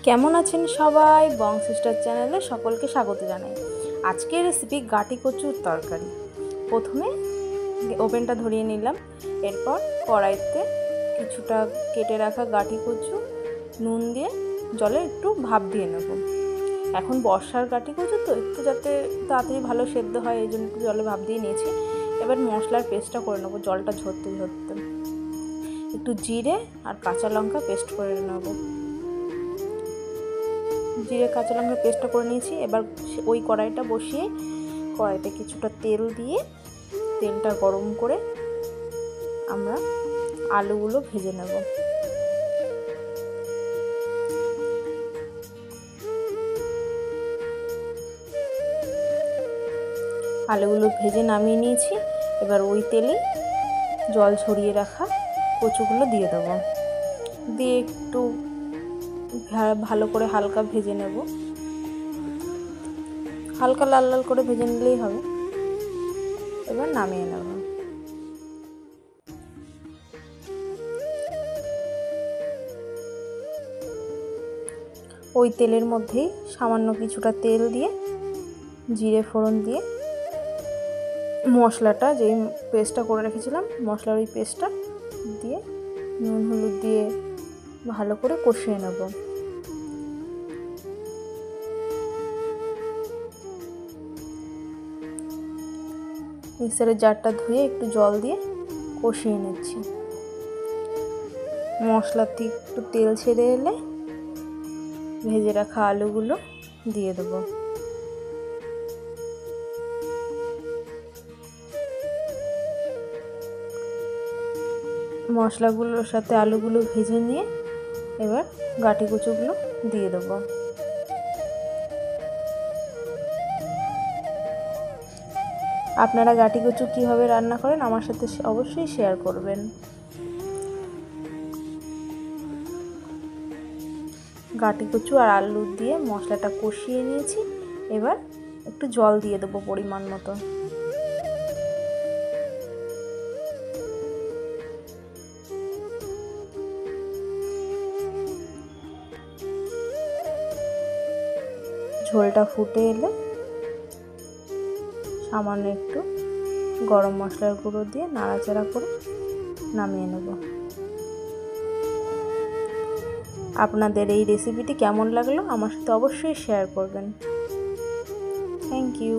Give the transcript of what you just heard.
কেমন আছেন সবাই? বং সিস্টার চ্যানেলে সকলকে স্বাগত জানাই। আজকের রেসিপি গাটি কচুর তরকারি। প্রথমে ওভেনটা ধরিয়ে নিলাম, এরপর কড়াইতে কিছুটা কেটে রাখা গাটি কচু নুন দিয়ে জলে একটু ভাপ দিয়ে নেব। এখন বর্ষার গাটি কচু তো একটু যাতে তাড়াতাড়ি ভালো সেদ্ধ হয় এই জন্য একটু জলে ভাপ দিয়ে নিয়েছি। এবার মশলার পেস্টটা করে নেবো। জলটা ঝরতে ঝরতে একটু জিরে আর কাঁচা লঙ্কা পেস্ট করে নেব। জিরে কাঁচা লঙ্কা পেস্টটা করে নিয়েছি। এবার ওই কড়াইটা বসিয়ে কড়াইতে কিছুটা তেল দিয়ে তেলটা গরম করে আমরা আলুগুলো ভেজে নেব। আলুগুলো ভেজে নামিয়ে নিয়েছি। এবার ওই তেলে জল ছড়িয়ে রাখা কচুগুলো দিয়ে দেবো, দিয়ে একটু ভালো করে হালকা ভেজে নেব। হালকা লাল লাল করে ভেজে নিলেই হবে। এবার নামিয়ে নেব। ওই তেলের মধ্যেই সামান্য কিছুটা তেল দিয়ে জিরে ফোড়ন দিয়ে মশলাটা যেই পেস্টটা করে রেখেছিলাম মশলার ওই পেস্টটা দিয়ে নুন হলুদ দিয়ে ভালো করে কষিয়ে নেব। মিক্সারের জারটা ধুয়ে একটু জল দিয়ে কষিয়ে নিচ্ছি। মশলাতে একটু তেল ছেড়ে এলে ভেজে রাখা আলুগুলো দিয়ে দেবো। মশলাগুলোর সাথে আলুগুলো ভেজে নিয়ে এবার গাটি কচুগুলো দিয়ে দেবো। আপনারা গাটি কচু কীভাবে রান্না করেন আমার সাথে অবশ্যই শেয়ার করবেন। গাটি কচু আর আলু দিয়ে মশলাটা কষিয়ে নিয়েছি। এবার একটু জল দিয়ে দেবো পরিমাণ মতো। ঝোলটা ফুটে এলে সামান্য একটু গরম মশলার গুঁড়ো দিয়ে নাড়াচাড়া করে নামিয়ে নেব। আপনাদের এই রেসিপিটি কেমন লাগলো আমার সাথে অবশ্যই শেয়ার করবেন। Thank you.